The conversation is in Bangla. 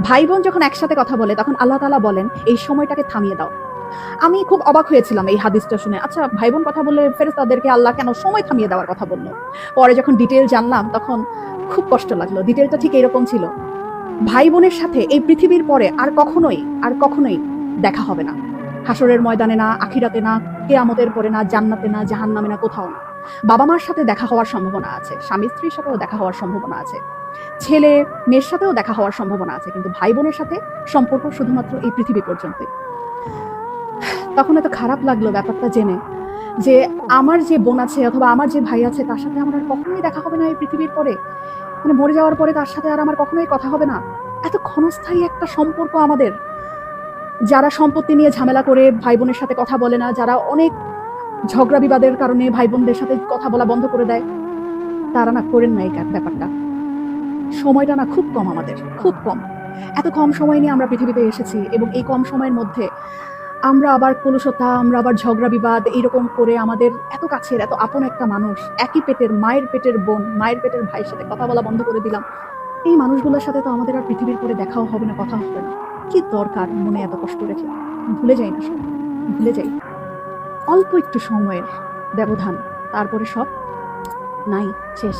ভাই বোন যখন একসাথে কথা বলে তখন আল্লাহ তাআলা বলেন এই সময়টাকে থামিয়ে দাও। আমি খুব অবাক হয়েছিলাম এই হাদিসটা শুনে। আচ্ছা, ভাই বোন কথা বললে ফেরেশতাদেরকে আল্লাহ কেন সময় থামিয়ে দেওয়ার কথা বলল? পরে যখন ডিটেইল জানলাম তখন খুব কষ্ট লাগলো। ডিটেইলটা ঠিক এরকম ছিল। ভাই বোনের সাথে এই পৃথিবীর পরে আর কখনোই দেখা হবে না। হাসরের ময়দানে না, আখিরাতে না, কিয়ামতের পরে না, জান্নাতে না, জাহান্নামে না, কোথাও না। বাবা মার সাথে দেখা হওয়ার সম্ভাবনা আছে, স্বামী স্ত্রীর সাথেও দেখা হওয়ার সম্ভাবনা আছে, ছেলে মেয়ের সাথেও দেখা হওয়ার সম্ভাবনা আছে, কিন্তু ভাই বোনের সাথে সম্পর্ক শুধুমাত্র এই পৃথিবী পর্যন্তই। তখন এত খারাপ লাগলো ব্যাপারটা জেনে যে আমার যে বোন আছে অথবা আমার যে ভাই আছে তার সাথে আমার আর কখনোই দেখা হবে না এই পৃথিবীর পরে। মানে মরে যাওয়ার পরে তার সাথে আর আমার কখনোই কথা হবে না। এত ক্ষণস্থায়ী একটা সম্পর্ক আমাদের। যারা সম্পত্তি নিয়ে ঝামেলা করে ভাই বোনের সাথে কথা বলে না, যারা অনেক ঝগড়া বিবাদের কারণে ভাই বোনদের সাথে কথা বলা বন্ধ করে দেয়, তারা না করেন না এই ব্যাপারটা। সময়টা না খুব কম আমাদের, খুব কম। এত কম সময় নিয়ে আমরা পৃথিবীতে এসেছি এবং এই কম সময়ের মধ্যে আমরা আবার কলুষতা, আমরা আবার ঝগড়া বিবাদ এইরকম করে আমাদের এত কাছের এত আপন একটা মানুষ, একই পেটের মায়ের পেটের বোন, মায়ের পেটের ভাইয়ের সাথে কথা বলা বন্ধ করে দিলাম। এই মানুষগুলোর সাথে তো আমাদের আর পৃথিবীর পরে দেখাও হবে না, কথা হবে না। কি দরকার মনে এত কষ্ট রেখে? ভুলে যাই না সব, ভুলে যাই। অল্প একটু সময়ের ব্যবধান, তারপরে সব নাই, শেষ।